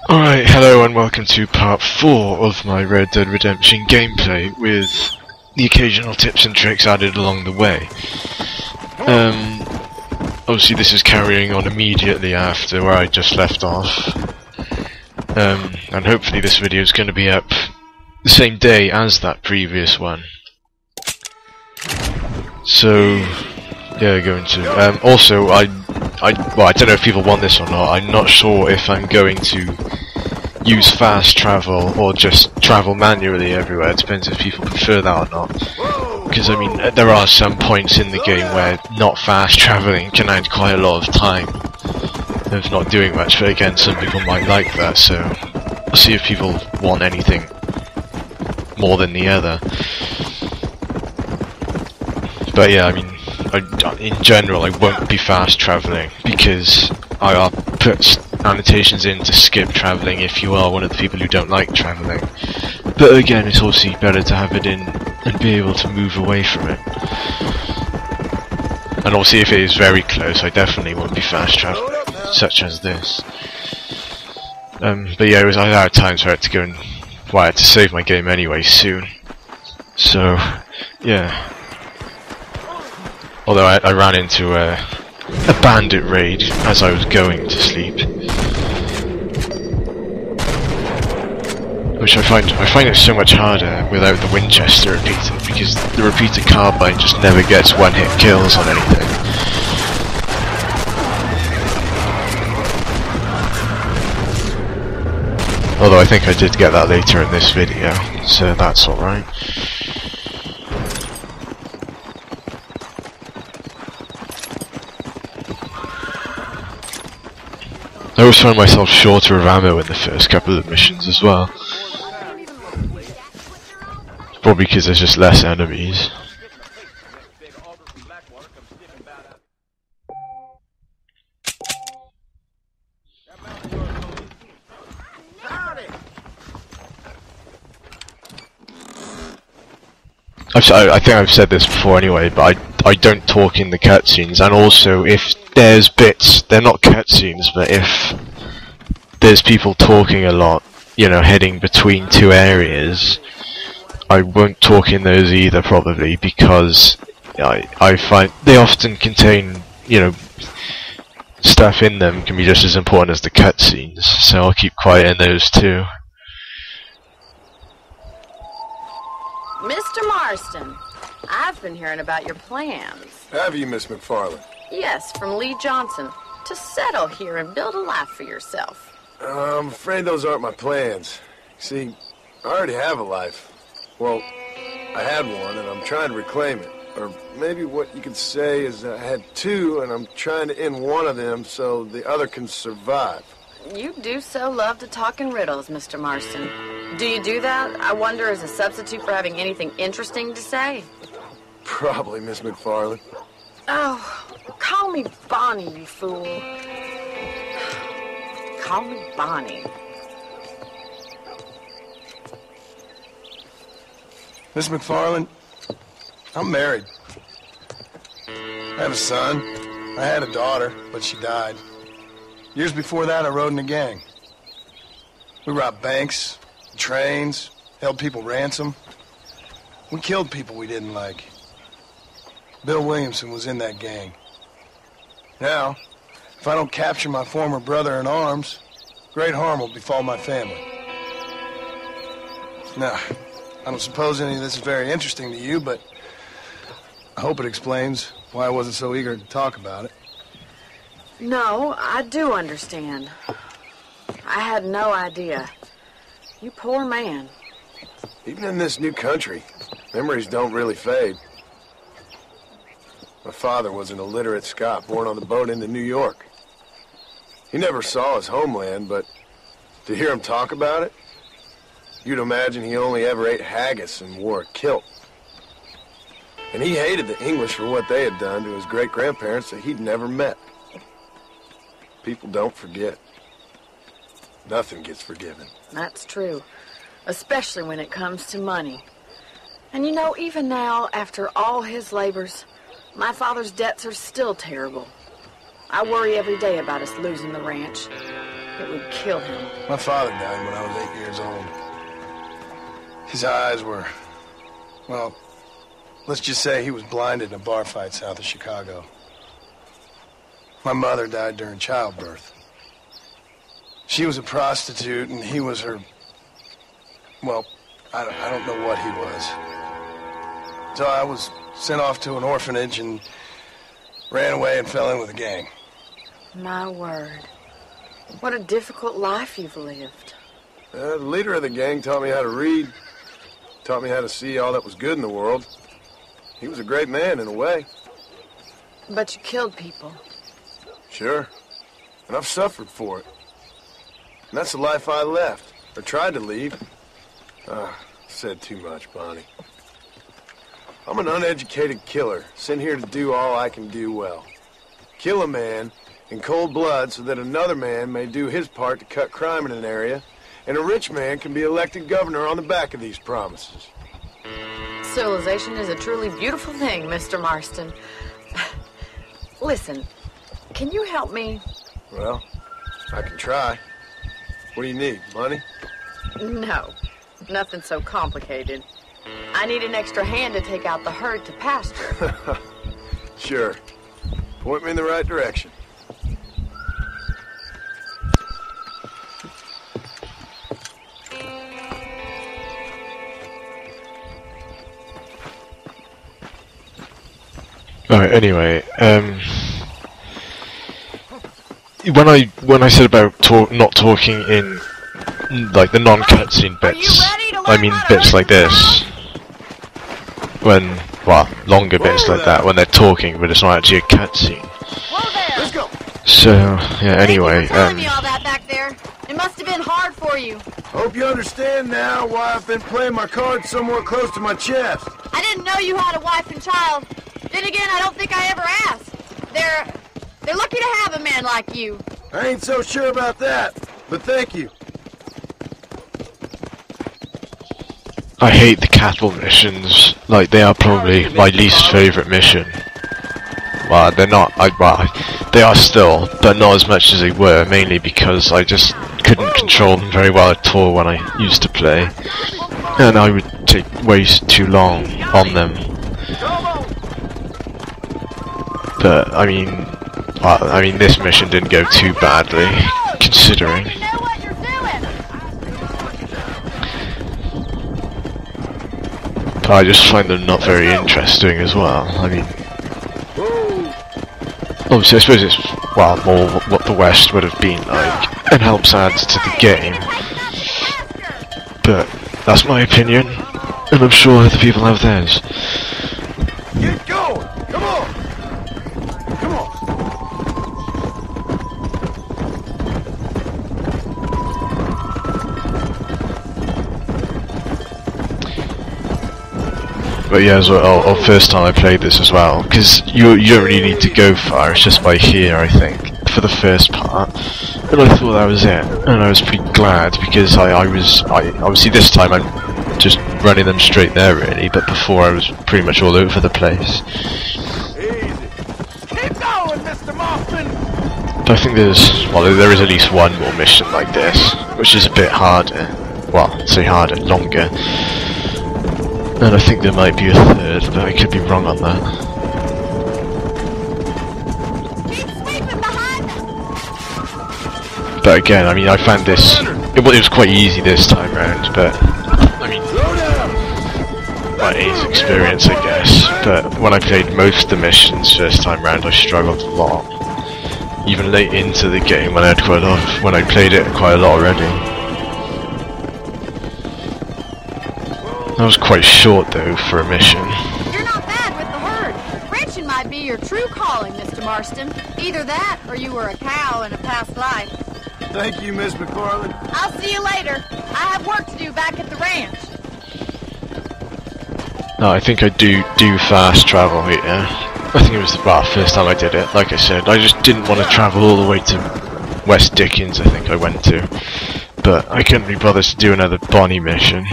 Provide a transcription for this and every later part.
Alright, hello and welcome to part 4 of my Red Dead Redemption gameplay, with the occasional tips and tricks added along the way. Obviously this is carrying on immediately after where I just left off. And hopefully this video is going to be up the same day as that previous one. So, yeah, going to... also, I don't know if people want this or not. I'm not sure if I'm going to use fast travel or just travel manually everywhere. It depends if people prefer that or not. Because, I mean, there are some points in the game where not fast travelling can add quite a lot of time of not doing much, but again, some people might like that, so I'll see if people want anything more than the other. But yeah, I mean, in general, I won't be fast travelling because I'll put annotations in to skip travelling if you are one of the people who don't like travelling. But again, it's obviously better to have it in and be able to move away from it. And obviously if it is very close, I definitely won't be fast travelling, such as this. But yeah, I had times where I had to go and... well, I had to save my game anyway soon. So, yeah. Although I ran into a bandit raid as I was going to sleep, which I find it so much harder without the Winchester repeater, because the repeater carbine just never gets one-hit kills on anything. Although I think I did get that later in this video, so that's alright. I always find myself shorter of ammo in the first couple of missions as well. Probably because there's just less enemies. I think I've said this before anyway, but I don't talk in the cutscenes, and also if there's bits, they're not cutscenes, but if there's people talking a lot, you know, heading between two areas, I won't talk in those either, probably, because I find they often contain, you know, stuff in them can be just as important as the cutscenes, so I'll keep quiet in those too. Mr. Marston, I've been hearing about your plans. Have you, Miss McFarland? Yes, from Lee Johnson, to settle here and build a life for yourself. I'm afraid those aren't my plans. See, I already have a life. Well, I had one, and I'm trying to reclaim it. Or maybe what you could say is I had two, and I'm trying to end one of them so the other can survive. You do so love to talk in riddles, Mr. Marston. Do you do that, I wonder, as a substitute for having anything interesting to say? Probably, Miss McFarland. Oh, call me Bonnie, you fool. Call me Bonnie. Miss McFarland, I'm married. I have a son. I had a daughter, but she died. Years before that, I rode in a gang. We robbed banks, trains, held people ransom. We killed people we didn't like. Bill Williamson was in that gang. Now, if I don't capture my former brother in arms, great harm will befall my family. Now, I don't suppose any of this is very interesting to you, but I hope it explains why I wasn't so eager to talk about it. No, I do understand. I had no idea. You poor man. Even in this new country, memories don't really fade. My father was an illiterate Scot born on the boat into New York. He never saw his homeland, but to hear him talk about it, you'd imagine he only ever ate haggis and wore a kilt. And he hated the English for what they had done to his great-grandparents that he'd never met. People don't forget. Nothing gets forgiven. That's true, especially when it comes to money. And you know, even now, after all his labors, my father's debts are still terrible. I worry every day about us losing the ranch. It would kill him. My father died when I was 8 years old. His eyes were, well, let's just say he was blinded in a bar fight south of Chicago. My mother died during childbirth. She was a prostitute and he was her, well, I don't know what he was. So I was sent off to an orphanage and ran away and fell in with a gang. My word. What a difficult life you've lived. The leader of the gang taught me how to read, taught me how to see all that was good in the world. He was a great man in a way. But you killed people. Sure. And I've suffered for it. And that's the life I left, or tried to leave. Said too much, Bonnie. I'm an uneducated killer, sent here to do all I can do well. Kill a man in cold blood so that another man may do his part to cut crime in an area, and a rich man can be elected governor on the back of these promises. Civilization is a truly beautiful thing, Mr. Marston. Listen, can you help me? Well, I can try. What do you need, money? No, nothing so complicated. I need an extra hand to take out the herd to pasture. Sure. Point me in the right direction. Alright, anyway, when I said about not talking in like the non-cutscene bits, I mean bits like this. Longer bits like that when they're talking, but it's not actually a cutscene. Let's go. So yeah. Anyway, telling me all that back there. It must have been hard for you. Hope you understand now why I've been playing my cards somewhat close to my chest. I didn't know you had a wife and child. Then again, I don't think I ever asked. They're lucky to have a man like you. I ain't so sure about that, but thank you. I hate the cattle missions. Like, they are probably my least favourite mission. Well, they're not. They are still, but not as much as they were. Mainly because I just couldn't control them very well at all when I used to play, and I would take way too long on them. But I mean, this mission didn't go too badly, considering. But I just find them not very interesting as well. I mean, obviously, I suppose it's more what the West would have been like, and helps add to the game. But that's my opinion, and I'm sure other people have theirs. Get going! Come on! Come on! But yeah, as well, first time I played this as well, because you don't really need to go far, it's just by here, I think, for the first part, and I thought that was it, and I was pretty glad, because I obviously this time I'm just running them straight there really, but before I was pretty much all over the place. Easy. Keep going, Mr. Moffman! But I think there is at least one more mission like this, which is a bit harder, longer. And I think there might be a third, but I could be wrong on that. Keep sweeping behind us. But again, I mean, I found this, it was quite easy this time round, but, I mean, my A's experience, I guess. But when I played most of the missions first time round, I struggled a lot. Even late into the game when I played it quite a lot already. That was quite short though for a mission. You're not bad with the herd. Ranching might be your true calling, Mr. Marston. Either that, or you were a cow in a past life. Thank you, Miss McFarland. I'll see you later. I have work to do back at the ranch. No, I think I do fast travel here. I think it was the first time I did it. Like I said, I just didn't want to travel all the way to West Dickens, I think I went to. But I couldn't be bothered to do another Bonnie mission.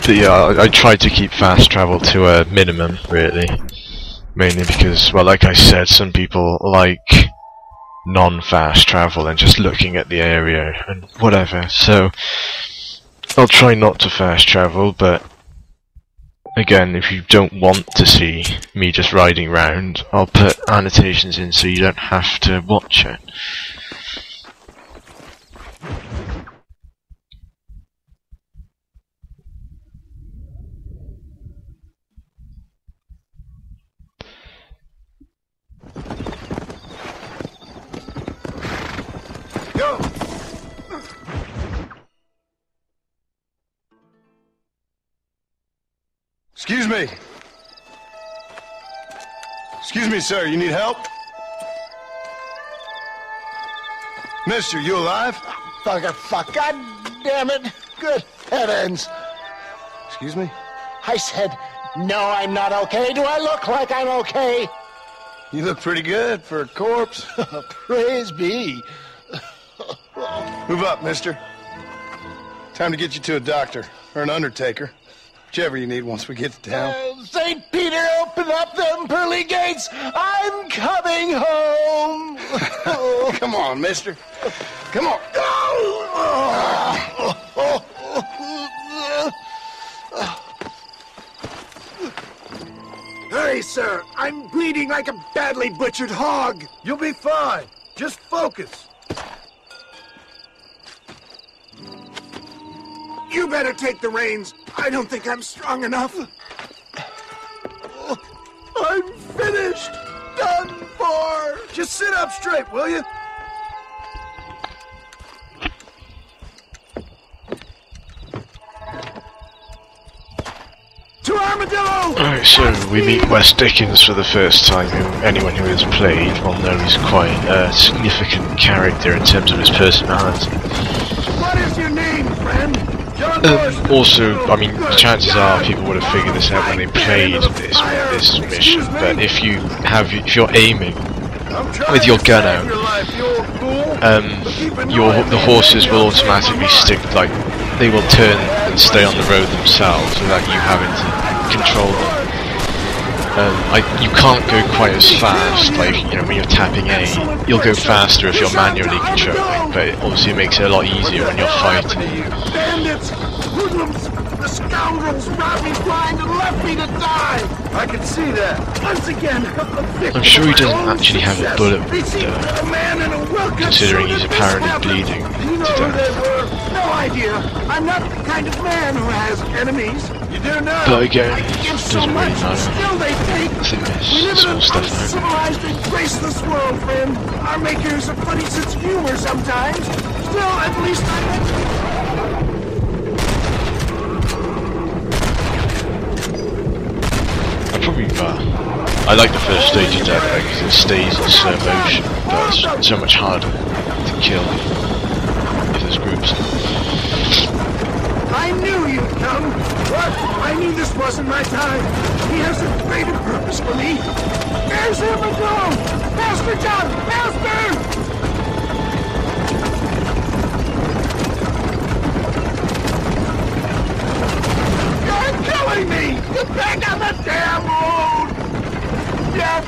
But yeah, I tried to keep fast travel to a minimum, really. Mainly because, well, like I said, some people like non-fast travel and just looking at the area and whatever, so I'll try not to fast travel, but again, if you don't want to see me just riding around, I'll put annotations in so you don't have to watch it. Go! Excuse me. Excuse me, sir. You need help? Mister, you alive? Fuck, God damn it. Good heavens. Excuse me? I said, no, I'm not okay. Do I look like I'm okay? You look pretty good for a corpse. Praise be. Move up, mister. Time to get you to a doctor, or an undertaker. Whichever you need once we get to town. St. Peter, open up them pearly gates. I'm coming home. Come on, mister. Come on. Hurry, sir. I'm bleeding like a badly butchered hog. You'll be fine. Just focus. You better take the reins. I don't think I'm strong enough. I'm finished. Done for. Just sit up straight, will you? To Armadillo! Alright, so we meet West Dickens for the first time, who anyone who has played will know he's quite a significant character in terms of his personality. What is your name, friend? Also, I mean, chances are people would have figured this out when they played this mission, but if you're aiming with your gun out, the horses will automatically stick, like, they will turn and stay on the road themselves without you having to control them. You can't go quite as fast, like, you know, when you're tapping A. You'll go faster if you're manually controlling, but it obviously makes it a lot easier when you're fighting. Bandits! Hoodlums! The scoundrels robbed me blind and left me to die! I can see that. Once again, I'm sure he doesn't actually have a bullet wound, considering he's apparently bleeding to death. No idea. I'm not the kind of man who has enemies. You do know. But again, I it give so doesn't really much, matter. still they take. I think We live this in sort an of stuff now. uncivilized and graceless world, friend. Our maker has a funny sense of humor sometimes. Still, at least I like the first stage of Dead because it stays in slow motion, but it's so much harder to kill if there's groups. I knew you'd come. What? I knew this wasn't my time. He has a greater purpose for me. There's him a go! Master John! Master! Killing me! Get back on the damn road! Yes,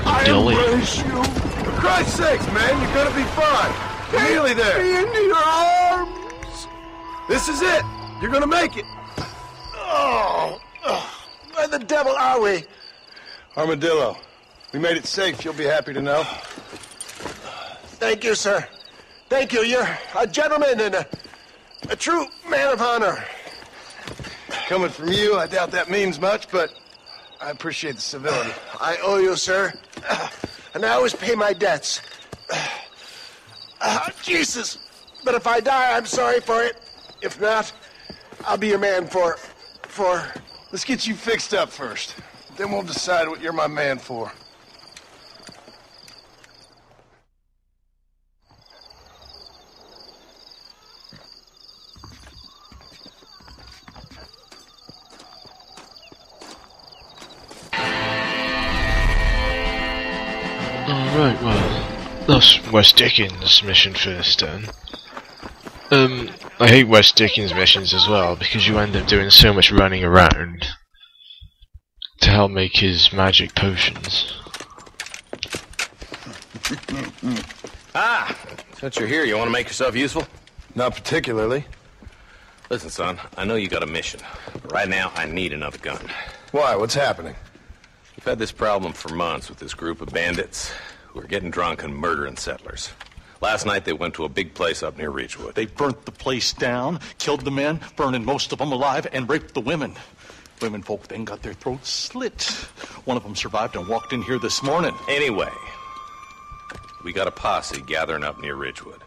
I embrace you. For Christ's sakes, man, you're gonna be fine. You're nearly there. Take me into your arms! This is it. You're gonna make it. Oh, where the devil are we? Armadillo. We made it safe, you'll be happy to know. Thank you, sir. Thank you. You're a gentleman and a true man of honor. Coming from you, I doubt that means much, but I appreciate the civility. I owe you, sir. And I always pay my debts. Jesus. But if I die, I'm sorry for it. If not, I'll be your man for... Let's get you fixed up first. Then we'll decide what you're my man for. Alright, well, that's West Dickens' mission first done. I hate West Dickens missions as well, because you end up doing so much running around to help make his magic potions. Since you're here, you want to make yourself useful? Not particularly. Listen, son, I know you got a mission, but right now I need another gun. Why? What's happening? We've had this problem for months with this group of bandits who are getting drunk and murdering settlers. Last night they went to a big place up near Ridgewood. They burnt the place down, killed the men, burning most of them alive, and raped the women. Women folk then got their throats slit. One of them survived and walked in here this morning. Anyway, we got a posse gathering up near Ridgewood.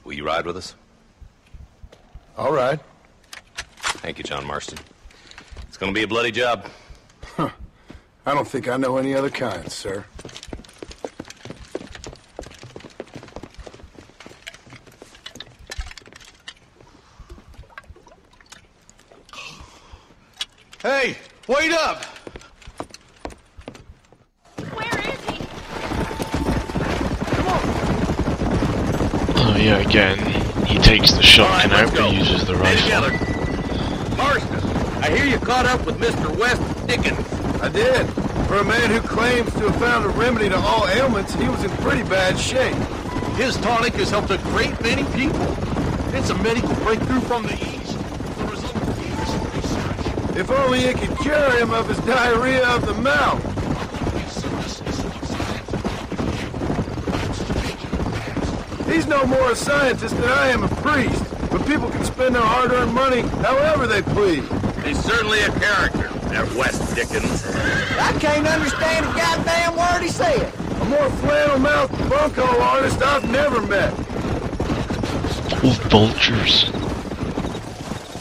Will you ride with us? All right. Thank you, John Marston. It's gonna be a bloody job. I don't think I know any other kind, sir. Hey, wait up! Where is he? Oh yeah, again, he takes the shotgun out but uses the rifle. Marston, I hear you caught up with Mr. West Dickens. I did. For a man who claims to have found a remedy to all ailments, he was in pretty bad shape. His tonic has helped a great many people. It's a medical breakthrough from the East. The result of years of research. If only it could cure him of his diarrhea of the mouth. He's no more a scientist than I am a priest. But people can spend their hard-earned money however they please. He's certainly a character, that West Dickens. I can't understand a goddamn word he said. A more flannel-mouthed bunco artist I've never met. All vultures.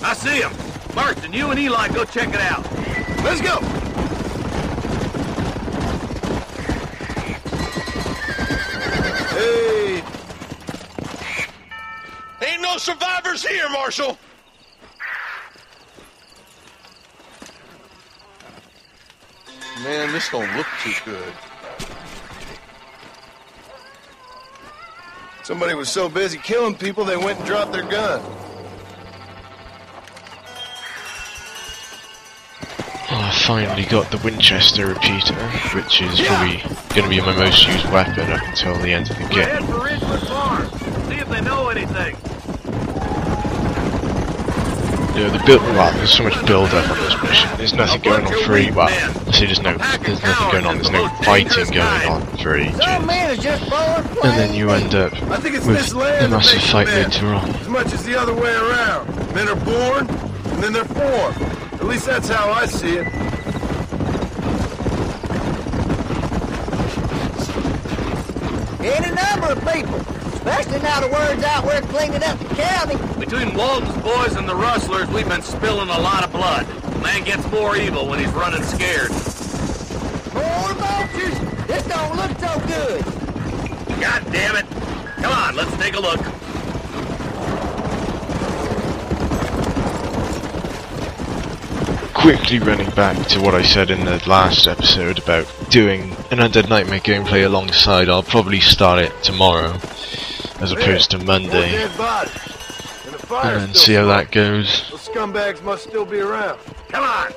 I see him. Marston, you and Eli go check it out. Let's go! Hey! Ain't no survivors here, Marshal! Man, this don't look too good. Somebody was so busy killing people, they went and dropped their gun. Oh, I finally got the Winchester repeater, which is probably going to be my most used weapon up until the end of the game. Head for Ridgewood Farm. See if they know anything. You know, there's so much build-up on this mission. There's nothing going on for ages. Well, I say there's nothing going on. There's no fighting going on for ages. Some man is just blowing flames. And then you end up I think it's with this a land that massive makes fight men, later on. as much as the other way around. Men are born, and then they're formed. At least that's how I see it. Any number of people, especially now the word's out we're cleaning up the county. Between Walton's boys and the rustlers, we've been spilling a lot of blood. Man gets more evil when he's running scared. More vultures. This don't look so good. God damn it. Come on, let's take a look. Quickly running back to what I said in the last episode about doing an Undead Nightmare gameplay alongside, I'll probably start it tomorrow as opposed to More Monday, dead bodies. And the fire's and still see how smoking. that goes. Those scumbags must still be around. Come on.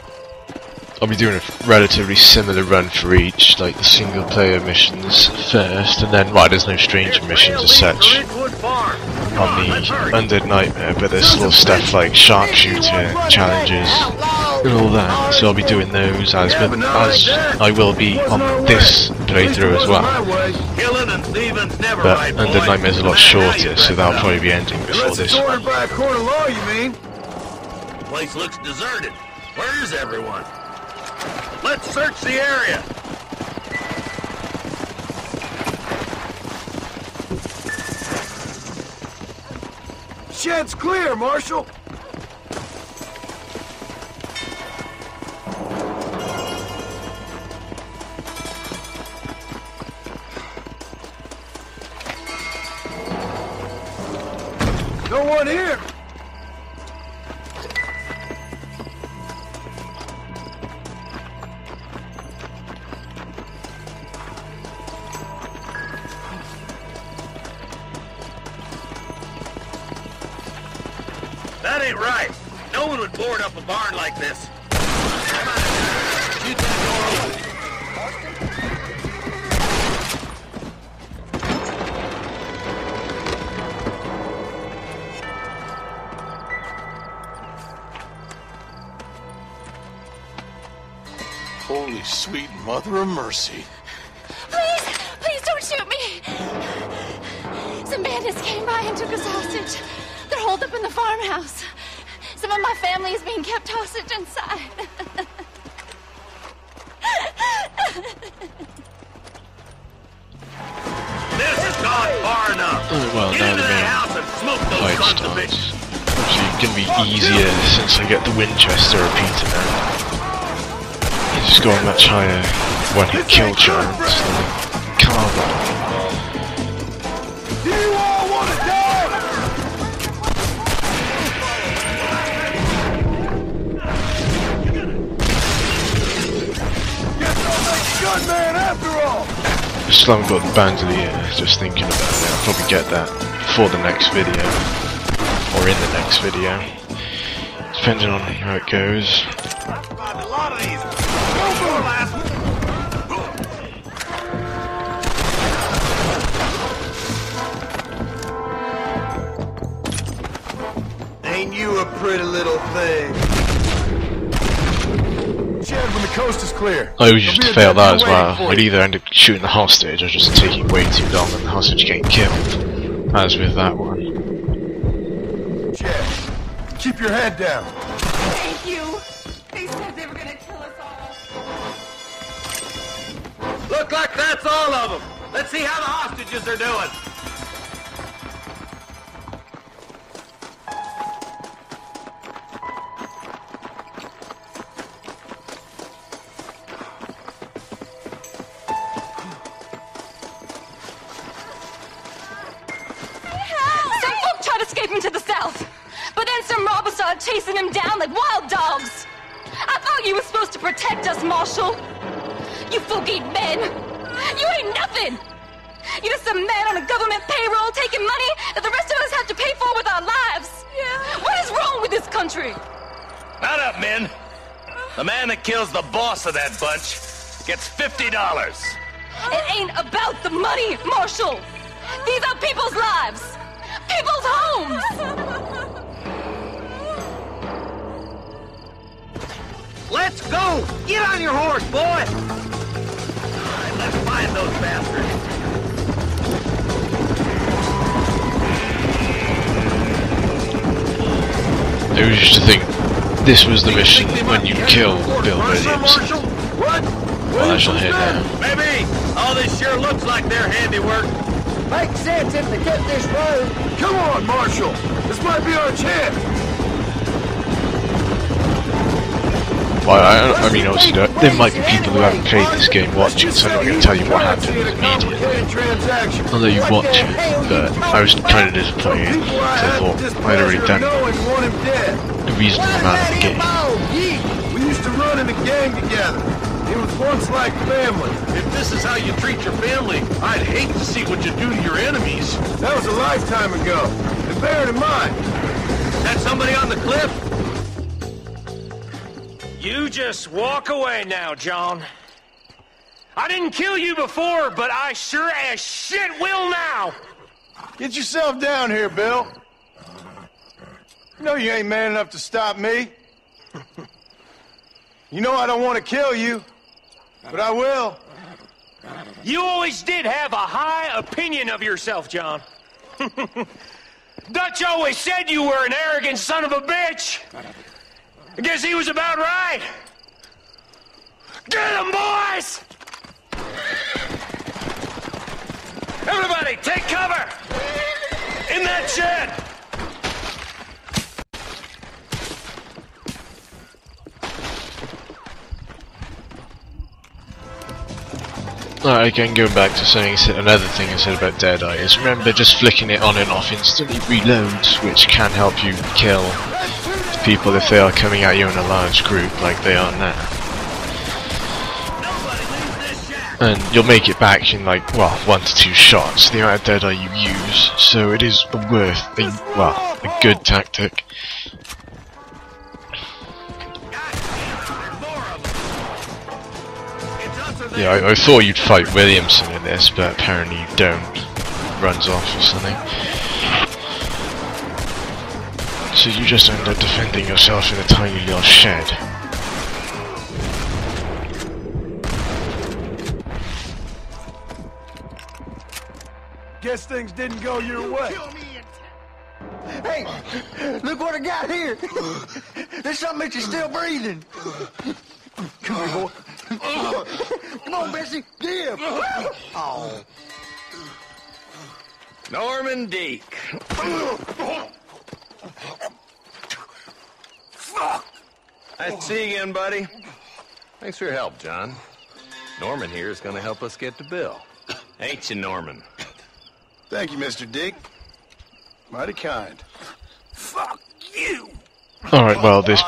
I'll be doing a relatively similar run for each, like the single player missions first, and then, well, there's no stranger missions as such on the Undead Nightmare, but there's still stuff like sharpshooter challenges and all that, so I'll be doing those as I will be on this playthrough as well. Killing and thieving's never But right, Undead boy. Nightmare's a lot shorter, so that'll probably be ending before Unless this it's one. ordered by a court of law, you mean? Place looks deserted. Where is everyone? Let's search the area. Shed's clear, Marshal. No one here. That ain't right. No one would board up a barn like this. Come on, shoot that door open. Holy sweet mother of mercy. Please don't shoot me. Some bandits came by and took us hostage. They're holed up in the farmhouse. Some of my family is being kept hostage inside. This has gone far enough. Oh, well, Get now into the that main house and smoke those fight sons of starts. bitches. Actually, gonna be easier since I get the Winchester repeater now. You just go much higher one-hit kill chance. Come on. Do you all want to die? Guess I'll make a good man after all. Still haven't got the bandolier, just thinking about it. I'll probably get that for the next video. Or in the next video. Depending on how it goes. A lot of these. Ain't you a pretty little thing? Chad, when the coast is clear. I always used to fail that as well. I'd either end up shooting the hostage or just taking way too long and the hostage getting killed. As with that one. Chad, keep your head down. Thank you. They said they were gonna kill us all. Look like that's all of them. Let's see how the hostages are doing. Some folk tried escaping to the south, but then some robbers started chasing him down like wild dogs. I thought you were supposed to protect us, Marshal. You folk ain't men. You ain't nothing. You're just some man on a government payroll taking money that the rest of us have to pay for with our lives. Yeah. What is wrong with this country? Mount up, men. The man that kills the boss of that bunch gets $50. It ain't about the money, Marshal. These are people's lives. People's homes. Let's go! Get on your horse, boy! All right, let's find those bastards. I always used to think this was the mission when you kill Bill Williams. What? Well, I shall head now. Maybe. All this sure looks like their handiwork. Makes sense if they kept this road. Come on, Marshal. This might be our chance. Well, I mean, obviously, there might be people who haven't played this game watching, so I'm not going to tell you what happened immediately. I'll let you watch it, but I was kind of disappointed, because I thought I'd already done a reasonable amount of the game. We used to run in a gang together. It was once like family. If this is how you treat your family, I'd hate to see what you do to your enemies. That was a lifetime ago. And bear it in mind. That somebody on the cliff? You just walk away now, John. I didn't kill you before, but I sure as shit will now. Get yourself down here, Bill. You know you ain't man enough to stop me. You know I don't want to kill you, but I will. You always did have a high opinion of yourself, John. Dutch always said you were an arrogant son of a bitch. I guess he was about right. Get him, boys! Everybody, take cover! In that shed! Again, going back to saying another thing I said about Deadeye is remember just flicking it on and off instantly reloads, which can help you kill people if they are coming at you in a large group like they are now. And you'll make it back in like, well, 1 to 2 shots, the amount of Deadeye you use, so it is a good tactic. Yeah, I thought you'd fight Williamson in this, but apparently you don't. Runs off or something. So you just end up defending yourself in a tiny little shed. Guess things didn't go your way. Hey, look what I got here. There's something that you're still breathing. Come here, boy. Come on, Bessie. Give. Oh. Norman Deek. Fuck! Nice to see you again, buddy. Thanks for your help, John. Norman here is going to help us get to Bill. Ain't you, Norman? Thank you, Mr. Dick. Mighty kind. Fuck you! Alright, well, this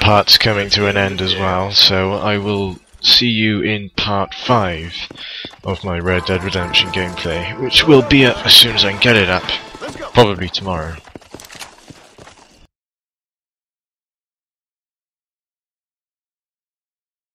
part's coming to an end as well, so I will see you in part 5 of my Red Dead Redemption gameplay, which will be up as soon as I can get it up. Probably tomorrow.